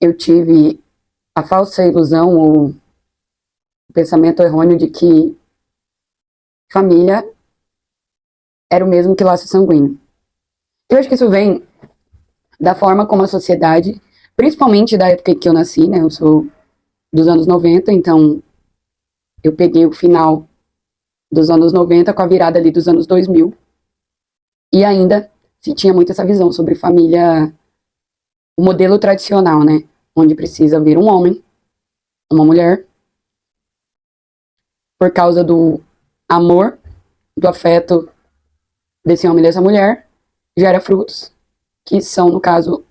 eu tive a falsa ilusão ou o pensamento errôneo de que família era o mesmo que laço sanguíneo. Eu acho que isso vem da forma como a sociedade, principalmente da época que eu nasci, né? Eu sou dos anos 90, então eu peguei o final dos anos 90 com a virada ali dos anos 2000, e ainda se tinha muito essa visão sobre família, o modelo tradicional, né? Onde precisa vir um homem, uma mulher, por causa do amor, do afeto desse homem e dessa mulher, gera frutos, que são, no caso,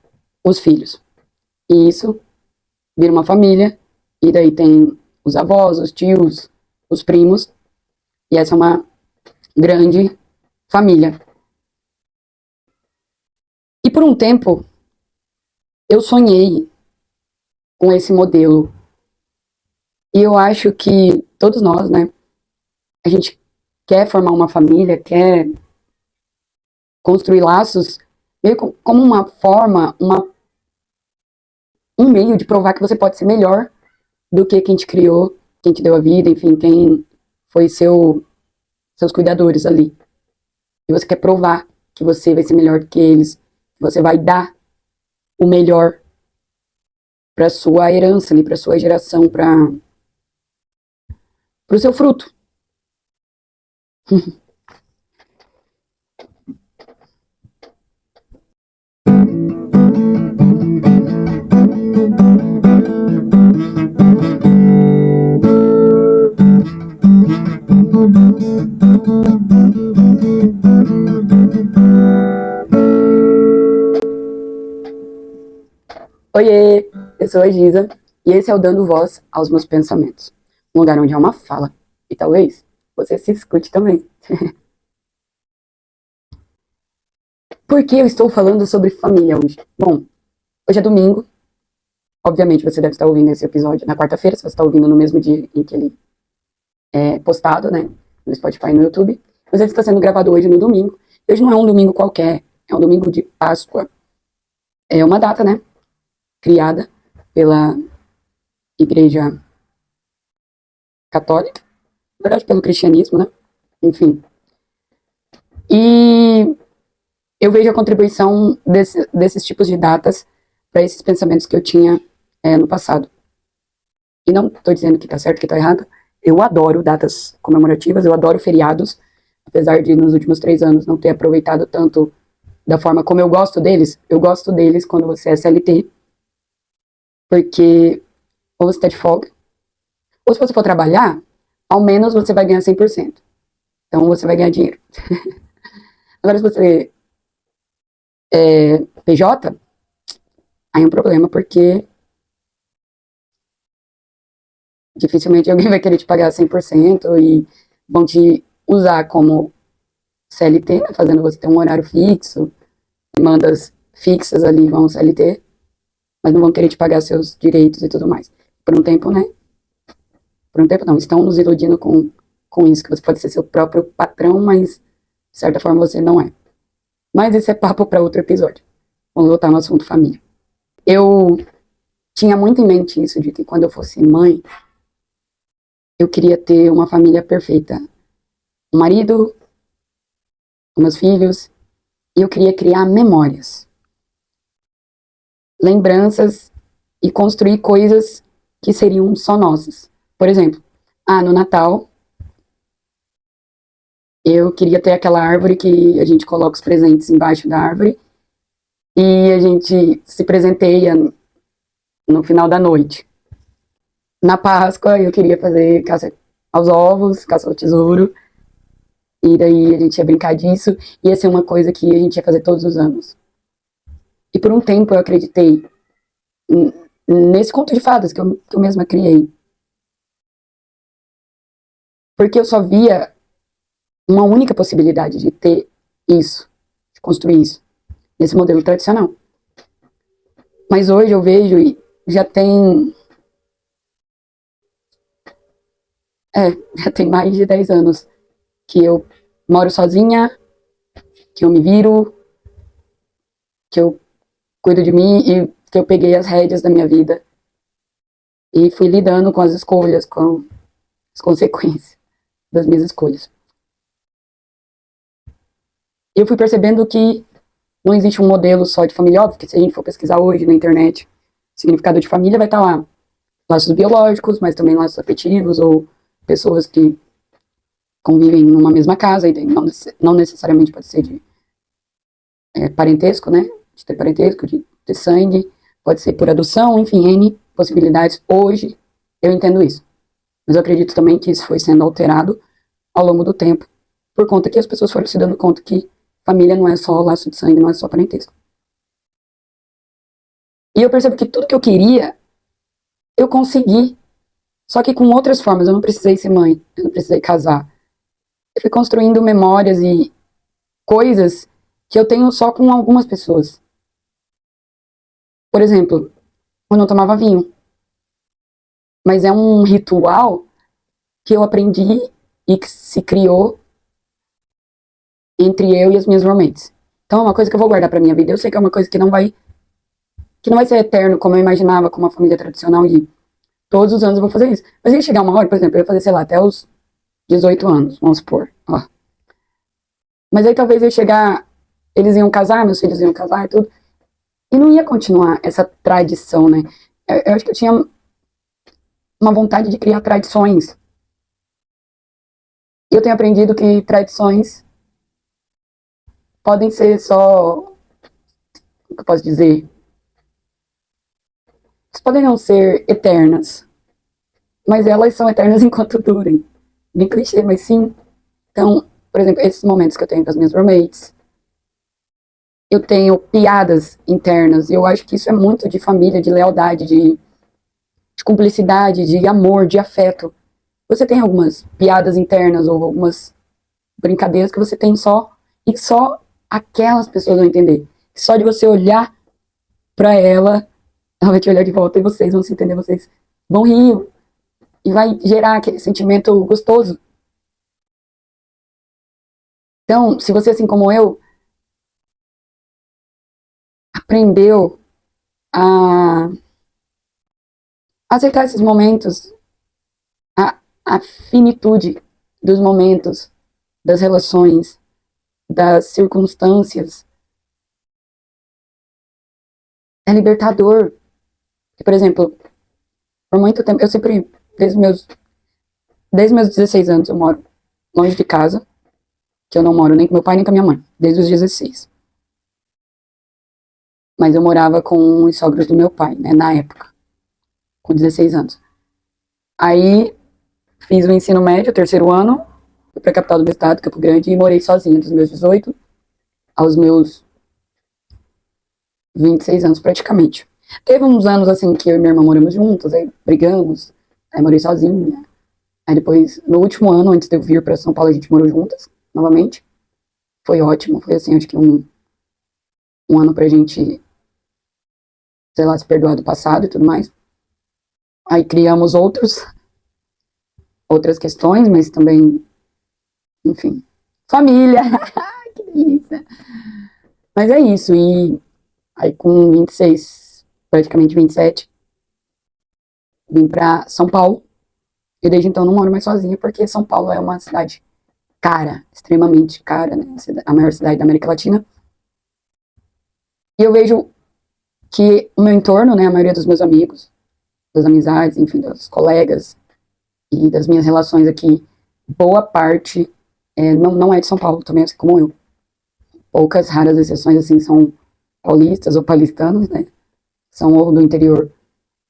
os filhos. E isso vira uma família, e daí tem os avós, os tios, os primos, e essa é uma grande família. E por um tempo, eu sonhei com esse modelo. E eu acho que todos nós, né, a gente quer formar uma família, quer construir laços, meio como uma forma, um meio de provar que você pode ser melhor do que quem te criou, quem te deu a vida, enfim, quem foi seus cuidadores ali. E você quer provar que você vai ser melhor que eles, que você vai dar o melhor para sua herança, para sua geração, para o seu fruto. Oiê, eu sou a Giza e esse é o Dando Voz aos Meus Pensamentos, um lugar onde há uma fala e talvez você se escute também. Por que eu estou falando sobre família hoje? Bom, hoje é domingo, obviamente você deve estar ouvindo esse episódio na quarta-feira, se você está ouvindo no mesmo dia em que ele é postado, né, no Spotify e no YouTube, mas ele está sendo gravado hoje no domingo. Hoje não é um domingo qualquer, é um domingo de Páscoa. É uma data, né, criada pela Igreja Católica, na verdade pelo cristianismo, né, enfim. E eu vejo a contribuição desses tipos de datas para esses pensamentos que eu tinha no passado. E não estou dizendo que está certo, que está errado. Eu adoro datas comemorativas, eu adoro feriados, apesar de nos últimos 3 anos não ter aproveitado tanto da forma como eu gosto deles. Eu gosto deles quando você é CLT, porque ou você está de folga, ou se você for trabalhar, ao menos você vai ganhar 100%. Então você vai ganhar dinheiro. Agora, se você é PJ, aí é um problema, porque dificilmente alguém vai querer te pagar 100% e vão te usar como CLT, né, fazendo você ter um horário fixo, demandas fixas ali vão CLT, mas não vão querer te pagar seus direitos e tudo mais. Por um tempo, né? Por um tempo não, estão nos iludindo com isso, que você pode ser seu próprio patrão, mas de certa forma você não é. Mas esse é papo para outro episódio. Vamos voltar no assunto família. Eu tinha muito em mente isso, de que quando eu fosse mãe, eu queria ter uma família perfeita. Um marido, meus filhos, e eu queria criar memórias, lembranças e construir coisas que seriam só nossas. Por exemplo, no Natal, eu queria ter aquela árvore que a gente coloca os presentes embaixo da árvore e a gente se presenteia no final da noite. Na Páscoa, eu queria fazer caça aos ovos, caça ao tesouro, e daí a gente ia brincar disso, e ia ser uma coisa que a gente ia fazer todos os anos. E por um tempo eu acreditei nesse conto de fadas que eu mesma criei. Porque eu só via uma única possibilidade de ter isso, de construir isso, nesse modelo tradicional. Mas hoje eu vejo e já tem mais de 10 anos que eu moro sozinha, que eu me viro, que eu cuido de mim e que eu peguei as rédeas da minha vida e fui lidando com as escolhas, com as consequências das minhas escolhas. E eu fui percebendo que não existe um modelo só de família, óbvio que se a gente for pesquisar hoje na internet, o significado de família vai estar lá. Laços biológicos, mas também laços afetivos, ou pessoas que convivem numa mesma casa, e não necessariamente pode ser de parentesco, né? De ter parentesco, de ter sangue, pode ser por adoção, enfim, N possibilidades. Hoje eu entendo isso. Mas eu acredito também que isso foi sendo alterado ao longo do tempo, por conta que as pessoas foram se dando conta que família não é só laço de sangue, não é só parentesco. E eu percebo que tudo que eu queria, eu consegui. Só que com outras formas. Eu não precisei ser mãe, eu não precisei casar. Eu fui construindo memórias e coisas que eu tenho só com algumas pessoas. Por exemplo, eu não tomava vinho. Mas é um ritual que eu aprendi e que se criou entre eu e as minhas roommates. Então é uma coisa que eu vou guardar pra minha vida. Eu sei que é uma coisa que não vai ser eterno, como eu imaginava, com uma família tradicional, e todos os anos eu vou fazer isso. Mas ia chegar uma hora, por exemplo, eu ia fazer, sei lá, até os 18 anos, vamos supor. Ó. Mas aí talvez eu ia chegar, eles iam casar, meus filhos iam casar e tudo, e não ia continuar essa tradição, né? Eu acho que eu tinha uma vontade de criar tradições. E eu tenho aprendido que tradições podem ser só, o que eu posso dizer? Elas podem não ser eternas, mas elas são eternas enquanto durem. Bem clichê, mas sim. Então, por exemplo, esses momentos que eu tenho com as minhas roommates, eu tenho piadas internas, e eu acho que isso é muito de família, de lealdade, de cumplicidade, de amor, de afeto. Você tem algumas piadas internas ou algumas brincadeiras que você tem só, e só aquelas pessoas vão entender. Só de você olhar pra ela vai te olhar de volta e vocês vão se entender, vocês vão rir e vai gerar aquele sentimento gostoso. Então, se você, assim como eu, aprendeu a aceitar esses momentos, a finitude dos momentos, das relações, das circunstâncias, é libertador. Por exemplo, por muito tempo, eu sempre, desde meus 16 anos, eu moro longe de casa, que eu não moro nem com meu pai nem com a minha mãe, desde os 16. Mas eu morava com os sogros do meu pai, né, na época, com 16 anos. Aí, fiz o ensino médio, terceiro ano, fui pra capital do meu estado, Campo Grande, e morei sozinha dos meus 18 aos meus 26 anos, praticamente. Teve uns anos, assim, que eu e minha irmã moramos juntos, aí brigamos, aí morei sozinha. Aí depois, no último ano, antes de eu vir pra São Paulo, a gente morou juntas, novamente. Foi ótimo, foi assim, acho que um ano pra gente, sei lá, se perdoar do passado e tudo mais. Aí criamos outras questões, mas também, enfim, família, que delícia. Mas é isso, e aí com 26, praticamente 27, vim pra São Paulo, e desde então não moro mais sozinha, porque São Paulo é uma cidade cara, extremamente cara, né? A maior cidade da América Latina. E eu vejo que o meu entorno, né, a maioria dos meus amigos, das amizades, enfim, dos colegas e das minhas relações aqui, boa parte não é de São Paulo, também assim como eu. Poucas raras exceções, assim, são paulistas ou paulistanos, né? São ou do interior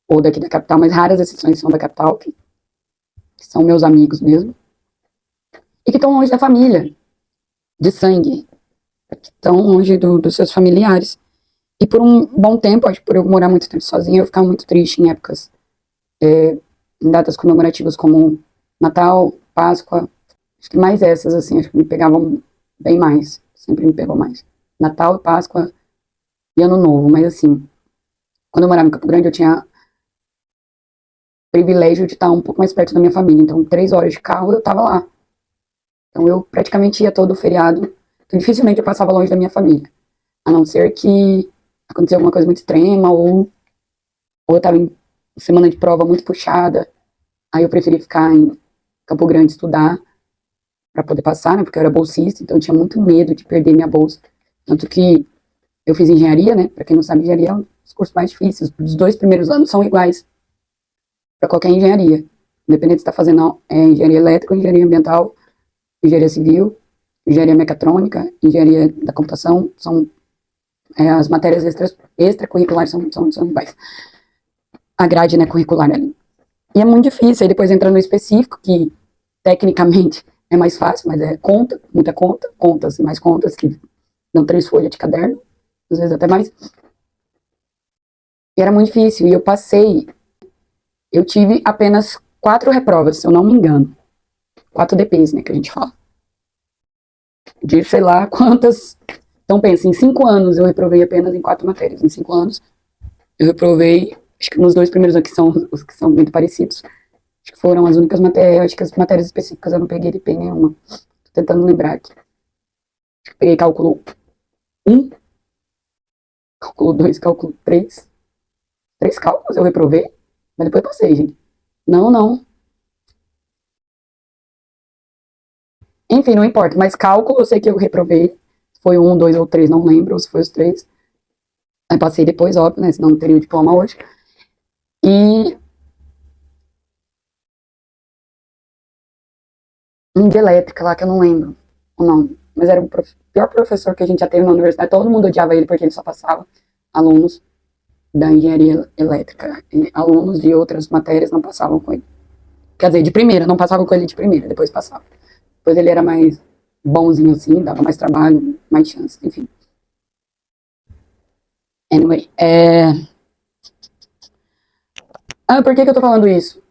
ou daqui da capital, mas raras exceções são da capital, que são meus amigos mesmo. E que estão longe da família, de sangue, que estão longe dos seus familiares. E por um bom tempo, acho que por eu morar muito tempo sozinha, eu ficava muito triste em épocas, em datas comemorativas como Natal, Páscoa, acho que mais essas, assim, acho que me pegavam bem mais, sempre me pegou mais. Natal, Páscoa e Ano Novo, mas assim, quando eu morava em Campo Grande, eu tinha o privilégio de estar um pouco mais perto da minha família, então 3 horas de carro eu estava lá. Então eu praticamente ia todo feriado, então dificilmente eu passava longe da minha família, a não ser que aconteceu alguma coisa muito extrema, ou eu tava em semana de prova muito puxada, aí eu preferi ficar em Campo Grande estudar para poder passar, né, porque eu era bolsista, então eu tinha muito medo de perder minha bolsa. Tanto que eu fiz engenharia, né, para quem não sabe, engenharia é um dos cursos mais difíceis, os 2 primeiros anos são iguais para qualquer engenharia, independente se está fazendo engenharia elétrica, engenharia ambiental, engenharia civil, engenharia mecatrônica, engenharia da computação, são as matérias extracurriculares são iguais. A grade, né, curricular ali. E é muito difícil, aí depois entra no específico, que tecnicamente é mais fácil, mas é conta, muita conta, contas e mais contas, que dão 3 folhas de caderno, às vezes até mais. E era muito difícil, e eu tive apenas 4 reprovas, se eu não me engano. 4 DPs, né, que a gente fala. De sei lá quantas. Então pensa, em 5 anos eu reprovei apenas em 4 matérias. Em 5 anos eu reprovei, acho que nos 2 primeiros aqui são os que são muito parecidos. Acho que foram as únicas matérias, acho que as matérias específicas eu não peguei DP nenhuma. Tô tentando lembrar aqui. Acho que peguei cálculo 1, cálculo 2, cálculo 3. 3 cálculos eu reprovei, mas depois passei, gente. Não. Enfim, não importa, mas cálculo eu sei que eu reprovei. Foi 1, 2 ou 3, não lembro, ou se foi os 3. Aí passei depois, óbvio, né? Senão não teria o diploma hoje. E um de elétrica lá, que eu não lembro o nome. Mas era o pior professor que a gente já teve na universidade. Todo mundo odiava ele porque ele só passava alunos da engenharia elétrica. E alunos de outras matérias não passavam com ele. Quer dizer, de primeira, não passavam com ele de primeira, depois passava. Depois ele era mais bonzinho assim, dava mais trabalho, mais chance, enfim. Anyway, por que eu tô falando isso?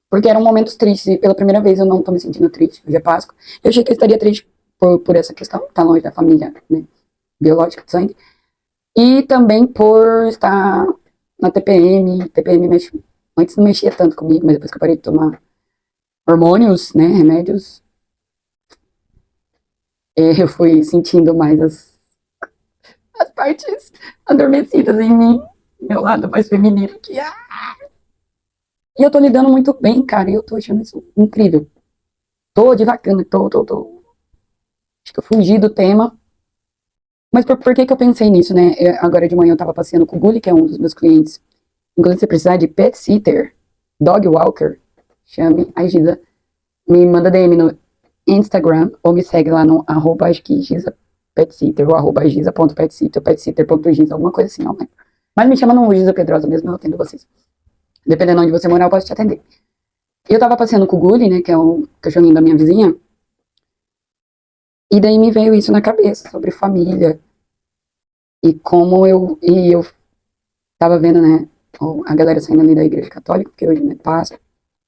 Porque eram momentos tristes, e pela primeira vez eu não tô me sentindo triste, hoje é Páscoa. Eu achei que eu estaria triste por essa questão, tá longe da família, né, biológica de sangue. E também por estar na TPM. TPM mexe, antes não mexia tanto comigo, mas depois que eu parei de tomar hormônios, né, remédios, eu fui sentindo mais as partes adormecidas em mim, meu lado mais feminino, que e eu tô lidando muito bem, cara, e eu tô achando isso incrível. Tô devagando, acho que eu fugi do tema. Mas por que eu pensei nisso, né? Agora de manhã eu tava passeando com o Gulli, que é um dos meus clientes. Inclusive, se precisar de pet sitter, dog walker, chame a Giza. Me manda DM no Instagram ou me segue lá no arroba, acho que Giza Petsitter, ou arroba giza.petsitter, ou petsitter.giza, alguma coisa assim, não lembro. Mas me chama no Giza Pedrosa mesmo, eu atendo vocês. Dependendo de onde você morar, eu posso te atender. E eu tava passeando com o Gulli, né, que é o cachorrinho da minha vizinha, e daí me veio isso na cabeça, sobre família, e como eu tava vendo, né, a galera saindo ali da igreja católica, porque hoje, né, Páscoa,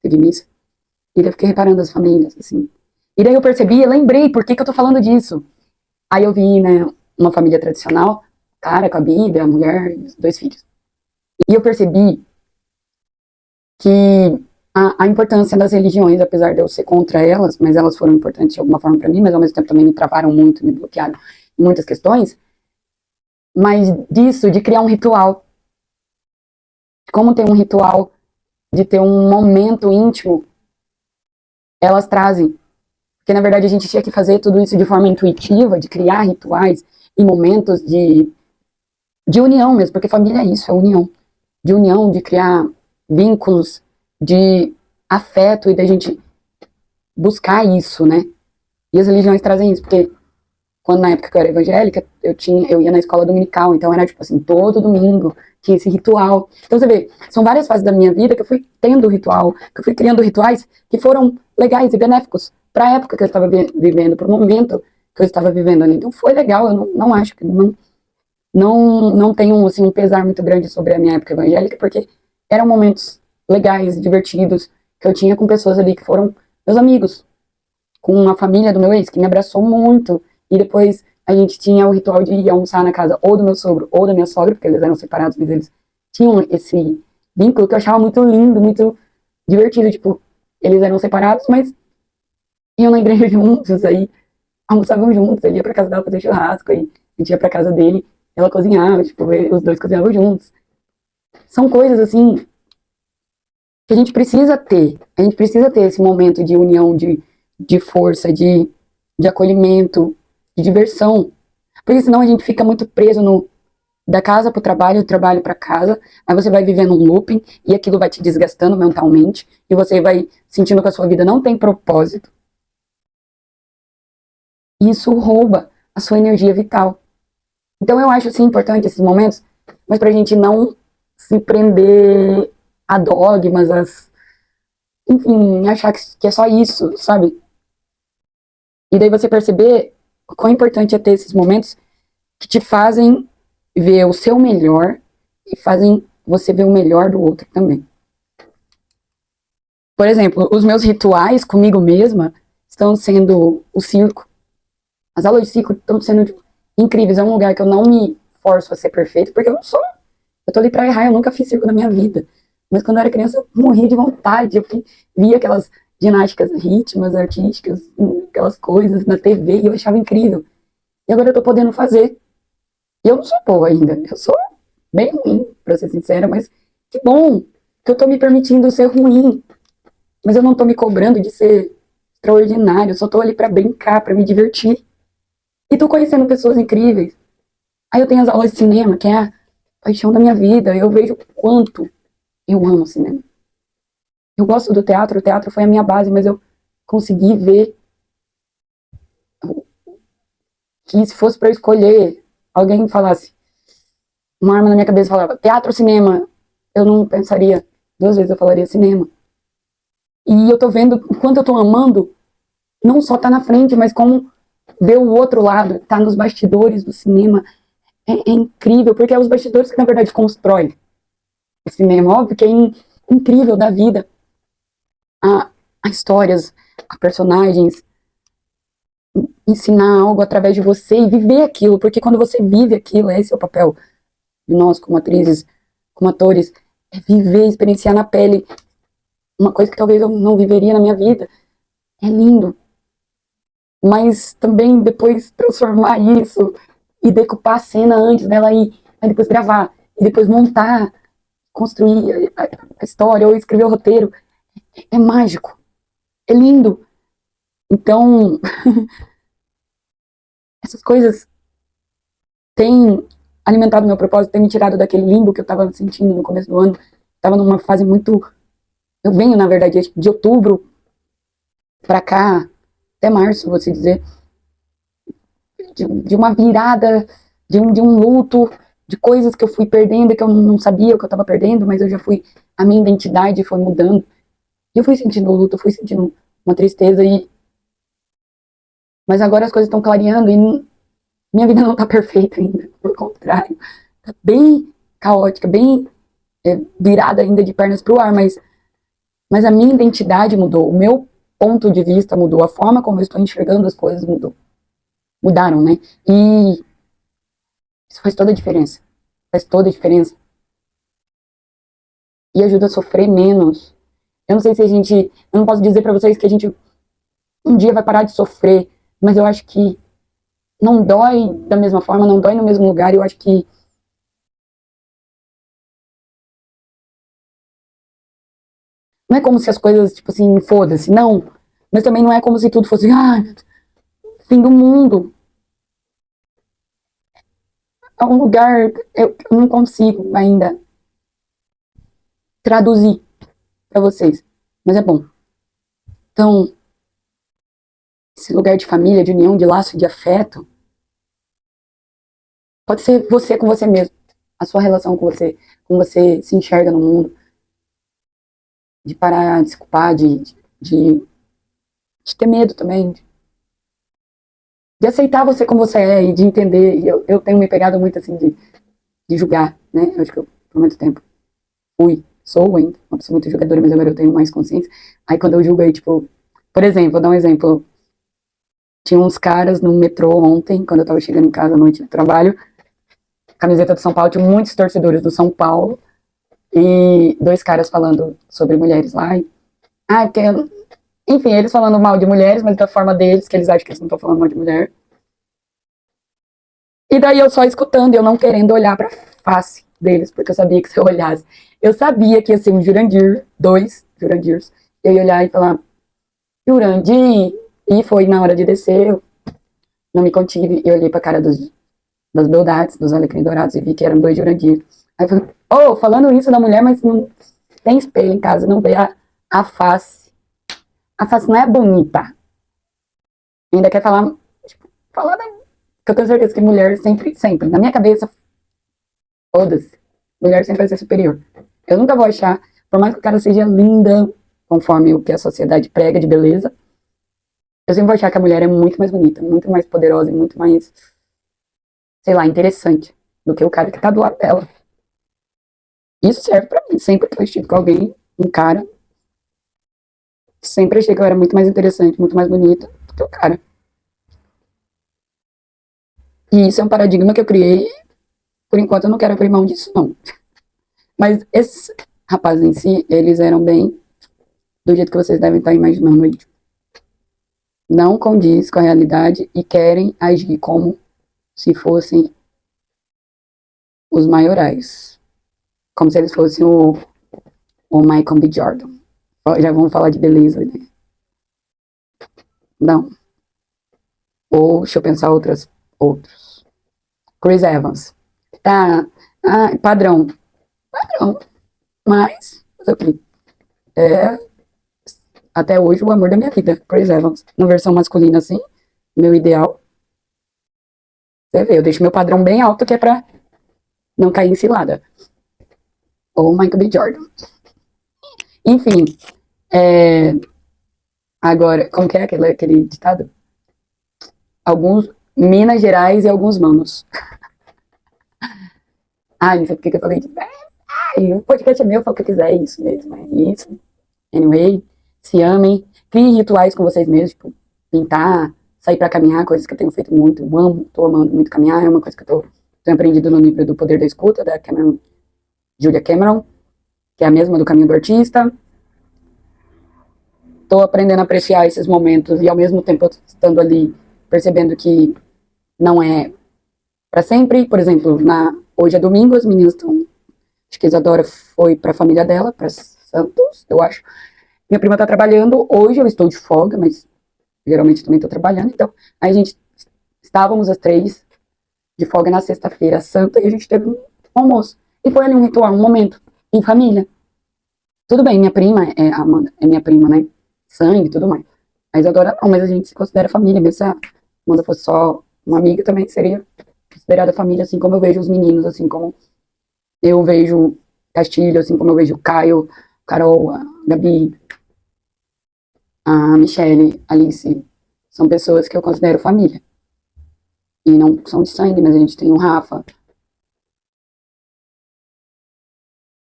teve missa, e daí eu fiquei reparando as famílias, assim. E daí eu percebi, eu lembrei, por que eu tô falando disso? Aí eu vi, né, uma família tradicional, cara com a Bíblia, a mulher, 2 filhos. E eu percebi que a importância das religiões, apesar de eu ser contra elas, mas elas foram importantes de alguma forma para mim, mas ao mesmo tempo também me travaram muito, me bloquearam em muitas questões, mas disso, de criar um ritual. Como ter um ritual, de ter um momento íntimo, elas trazem. Porque, na verdade, a gente tinha que fazer tudo isso de forma intuitiva, de criar rituais e momentos de união mesmo, porque família é isso, é união. De união, de criar vínculos, de afeto e da gente buscar isso, né? E as religiões trazem isso, porque quando na época que eu era evangélica, eu ia na escola dominical, então era tipo assim, todo domingo tinha esse ritual. Então você vê, são várias fases da minha vida que eu fui tendo ritual, que eu fui criando rituais que foram legais e benéficos para a época que eu estava vivendo, para o momento que eu estava vivendo ali. Então foi legal, eu não acho que não tenho assim, um pesar muito grande sobre a minha época evangélica, porque eram momentos legais, divertidos, que eu tinha com pessoas ali que foram meus amigos, com a família do meu ex, que me abraçou muito, e depois a gente tinha o ritual de ir almoçar na casa ou do meu sogro ou da minha sogra, porque eles eram separados, mas eles tinham esse vínculo que eu achava muito lindo, muito divertido, tipo, eles eram separados, mas iam na igreja juntos, aí almoçavam juntos, ele ia pra casa dela fazer churrasco, aí a gente ia pra casa dele, ela cozinhava, tipo, os dois cozinhavam juntos. São coisas, assim, que a gente precisa ter. A gente precisa ter esse momento de união, de força, de acolhimento, de diversão. Porque senão a gente fica muito preso no da casa para o trabalho, do trabalho para casa, aí você vai vivendo um looping e aquilo vai te desgastando mentalmente e você vai sentindo que a sua vida não tem propósito. E isso rouba a sua energia vital. Então eu acho, sim, importante esses momentos, mas pra gente não se prender a dogmas, enfim, achar que é só isso, sabe? E daí você perceber o quão importante é ter esses momentos que te fazem ver o seu melhor e fazem você ver o melhor do outro também. Por exemplo, os meus rituais comigo mesma estão sendo o circo. As aulas de circo estão sendo incríveis. É um lugar que eu não me forço a ser perfeito, porque eu não sou. Eu tô ali pra errar, eu nunca fiz circo na minha vida. Mas quando eu era criança, eu morria de vontade. Eu via aquelas ginásticas rítmicas, artísticas, aquelas coisas na TV, e eu achava incrível. E agora eu tô podendo fazer. E eu não sou boa ainda. Eu sou bem ruim, pra ser sincera, mas que bom que eu tô me permitindo ser ruim. Mas eu não tô me cobrando de ser extraordinário. Eu só tô ali pra brincar, pra me divertir. E tô conhecendo pessoas incríveis. Aí eu tenho as aulas de cinema, que é a paixão da minha vida. Eu vejo o quanto eu amo cinema. Eu gosto do teatro, o teatro foi a minha base, mas eu consegui ver que se fosse pra eu escolher, alguém falasse, uma arma na minha cabeça falava, teatro ou cinema, eu não pensaria duas vezes, eu falaria cinema. E eu tô vendo o quanto eu tô amando, não só tá na frente, mas como ver o outro lado, tá nos bastidores do cinema, é incrível, porque é os bastidores que na verdade constroem o cinema, óbvio que é incrível da vida, a histórias, a personagens, ensinar algo através de você e viver aquilo, porque quando você vive aquilo, esse é o papel de nós como atrizes, como atores, é viver, experienciar na pele uma coisa que talvez eu não viveria na minha vida. É lindo. Mas também depois transformar isso e decupar a cena antes dela ir, aí depois gravar, e depois montar, construir a história ou escrever o roteiro, é mágico, é lindo. Então, essas coisas têm alimentado meu propósito, têm me tirado daquele limbo que eu estava sentindo no começo do ano. Estava numa fase muito. Eu venho, na verdade, de outubro para cá, até março, vou se dizer, de uma virada, de um luto, de coisas que eu fui perdendo, que eu não sabia o que eu estava perdendo, mas eu já fui. A minha identidade foi mudando. E eu fui sentindo luto, eu fui sentindo uma tristeza, mas agora as coisas estão clareando e minha vida não está perfeita ainda, pelo contrário. Está bem caótica, bem virada ainda de pernas para o ar, mas a minha identidade mudou, o meu ponto de vista mudou, a forma como eu estou enxergando as coisas mudaram, né? E isso faz toda a diferença. Faz toda a diferença. E ajuda a sofrer menos. Eu não sei se a gente. Eu não posso dizer pra vocês que a gente um dia vai parar de sofrer, mas eu acho que não dói da mesma forma, não dói no mesmo lugar. Eu acho que não é como se as coisas, tipo assim, foda-se, não. Mas também não é como se tudo fosse, fim do mundo. É um lugar, eu não consigo ainda traduzir pra vocês, mas é bom. Então, esse lugar de família, de união, de laço, de afeto, pode ser você com você mesmo, a sua relação com você, como você se enxerga no mundo, de parar de se culpar, de ter medo também, de aceitar você como você é e de entender. E eu tenho me pegado muito assim de julgar, né? Eu acho que eu, por muito tempo, sou ainda uma pessoa muito julgadora, mas agora eu tenho mais consciência. Aí quando eu julgo aí, tipo, por exemplo, vou dar um exemplo. Tinha uns caras no metrô ontem, quando eu tava chegando em casa à noite do trabalho, camiseta do São Paulo, tinha muitos torcedores do São Paulo, e dois caras falando sobre mulheres lá. Porque, enfim, eles falando mal de mulheres, mas da forma deles, que eles acham que eles não estão falando mal de mulher. E daí eu só escutando, eu não querendo olhar pra face deles, porque eu sabia que se eu olhasse, eu sabia que ia ser um Jurandir, dois Jurandirs. Eu ia olhar e falar, Jurandir, e foi na hora de descer, eu não me contive, eu olhei pra cara das beldades, dos alecrim dourados, e vi que eram dois Jurandir. Aí eu falei, oh, falando isso da mulher, mas não tem espelho em casa, não vê a face. A face não é bonita. Ainda quer falar, tipo, falar, né? Que eu tenho certeza que mulher sempre, na minha cabeça, foda-se. Mulher sempre vai ser superior. Eu nunca vou achar, por mais que o cara seja linda, conforme o que a sociedade prega de beleza, eu sempre vou achar que a mulher é muito mais bonita, muito mais poderosa e muito mais, sei lá, interessante do que o cara que tá do lado dela. Isso serve pra mim. Sempre que eu estive com alguém, um cara, sempre achei que eu era muito mais interessante, muito mais bonita do que o cara. E isso é um paradigma que eu criei. Por enquanto eu não quero abrir mão disso, não. Mas esses rapazes em si, eles eram bem do jeito que vocês devem estar imaginando aí. Não condiz com a realidade e querem agir como se fossem os maiorais. Como se eles fossem o Michael B. Jordan. Já vamos falar de beleza, né? Não. Ou, deixa eu pensar outros. Chris Evans. Tá, padrão. Padrão. Mas, é, até hoje, o amor da minha vida. Chris Evans. Na versão masculina, assim, meu ideal. Você vê, eu deixo meu padrão bem alto, que é pra não cair em cilada. Ou Michael B. Jordan. Enfim, agora, como que é aquele ditado? Alguns Minas Gerais e alguns manos. Ai, não sei porque que eu falei de. Ai, o podcast é meu, eu falo o que eu quiser, é isso mesmo, é isso. Anyway, se amem, criem rituais com vocês mesmos, tipo, pintar, sair pra caminhar, coisas que eu tenho feito muito, eu amo, tô amando muito caminhar, é uma coisa que eu tenho aprendido no livro do Poder da Escuta, da Julia Cameron, que é a mesma do Caminho do Artista. Tô aprendendo a apreciar esses momentos e ao mesmo tempo estando ali, percebendo que não é pra sempre. Por exemplo, hoje é domingo, as meninas estão. Acho que a Isadora foi pra família dela, pra Santos, eu acho. Minha prima tá trabalhando, hoje eu estou de folga, mas geralmente também tô trabalhando, então aí a gente estávamos as três de folga na sexta-feira santa e a gente teve um almoço. E foi ali um ritual, um momento, em família. Tudo bem, minha prima é minha prima, né? Sangue e tudo mais. A Isadora não, mas a gente se considera família, mesmo se a Amanda fosse só uma amiga, também seria considerada família, assim como eu vejo os meninos, assim como eu vejo Castilho, assim como eu vejo Caio, Carol, a Gabi, a Michelle, a Alice, são pessoas que eu considero família. E não são de sangue, mas a gente tem o Rafa.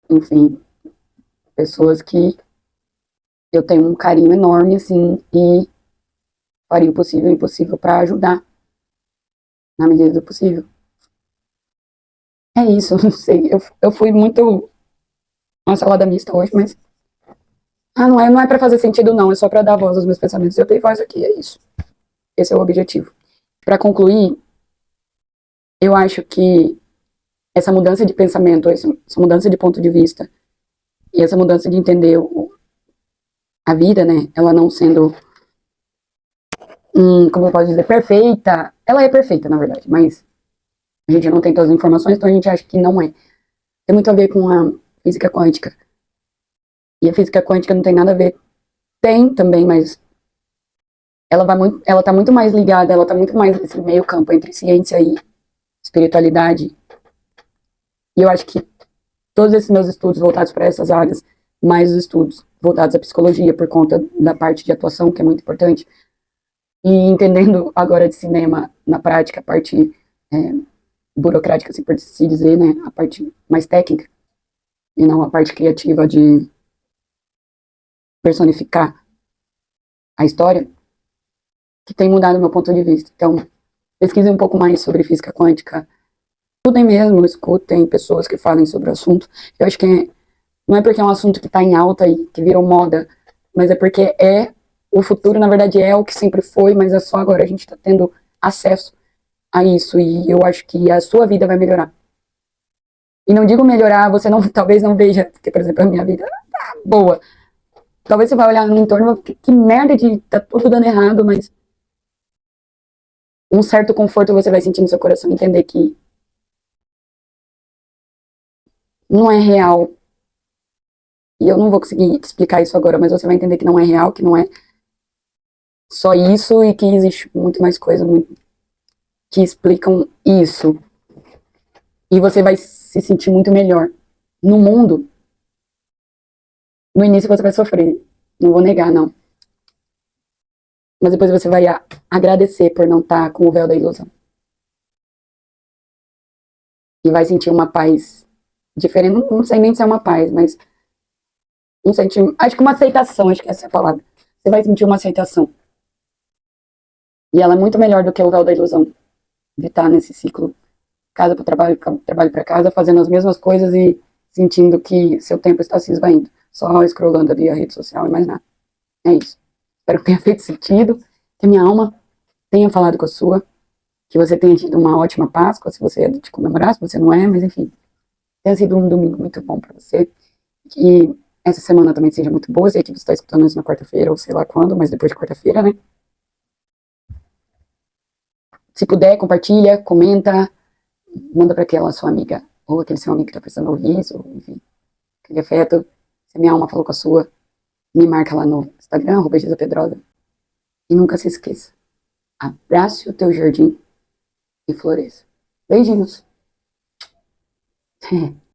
Enfim, pessoas que eu tenho um carinho enorme, assim, e faria o possível e o impossível para ajudar, na medida do possível. É isso, não sei, eu fui muito uma salada mista hoje, mas não é para fazer sentido não, é só para dar voz aos meus pensamentos. Eu tenho voz aqui, é isso. Esse é o objetivo. Para concluir, eu acho que essa mudança de pensamento, essa mudança de ponto de vista e essa mudança de entender a vida, né, ela não sendo, como eu posso dizer, perfeita, ela é perfeita, na verdade, mas a gente não tem todas as informações, então a gente acha que não é. Tem muito a ver com a física quântica. E a física quântica não tem nada a ver, tem também, mas ela tá muito mais ligada, ela tá muito mais nesse meio campo entre ciência e espiritualidade. E eu acho que todos esses meus estudos voltados para essas áreas, mais os estudos voltados à psicologia, por conta da parte de atuação, que é muito importante, e entendendo agora de cinema na prática, a parte burocrática, assim por se dizer, né, a parte mais técnica, e não a parte criativa de personificar a história, que tem mudado o meu ponto de vista. Então, pesquisem um pouco mais sobre física quântica, estudem mesmo, escutem pessoas que falem sobre o assunto. Eu acho que não é porque é um assunto que está em alta e que virou moda, mas é porque o futuro, na verdade, é o que sempre foi, mas é só agora a gente está tendo acesso a isso, e eu acho que a sua vida vai melhorar. E não digo melhorar, você não, talvez não veja, porque, por exemplo, a minha vida tá boa. Talvez você vai olhar no entorno, que merda de tá tudo dando errado, mas um certo conforto você vai sentir no seu coração, entender que não é real. E eu não vou conseguir te explicar isso agora, mas você vai entender que não é real, que não é só isso e que existe muito mais coisas que explicam isso. E você vai se sentir muito melhor. No mundo, no início você vai sofrer. Não vou negar, não. Mas depois você vai agradecer por não estar com o véu da ilusão. E vai sentir uma paz diferente. Não sei nem se é uma paz, mas um sentimento. Acho que uma aceitação, acho que essa é a palavra. Você vai sentir uma aceitação. E ela é muito melhor do que o véu da ilusão. De estar nesse ciclo. Casa para trabalho, trabalho para casa, fazendo as mesmas coisas e sentindo que seu tempo está se esvaindo. Só scrollando ali a rede social e mais nada. É isso. Espero que tenha feito sentido, que minha alma tenha falado com a sua, que você tenha tido uma ótima Páscoa, se você é de comemorar, se você não é, mas enfim. Tenha sido um domingo muito bom para você. Que essa semana também seja muito boa. Sei que você está escutando isso na quarta-feira, ou sei lá quando, mas depois de quarta-feira, né? Se puder, compartilha, comenta, manda para aquela sua amiga, ou aquele seu amigo que está precisando ouvir isso, ou, enfim. Aquele afeto. Se a minha alma falou com a sua, me marca lá no Instagram, @GisaPedrosa. E nunca se esqueça. Abrace o teu jardim e floresça. Beijinhos.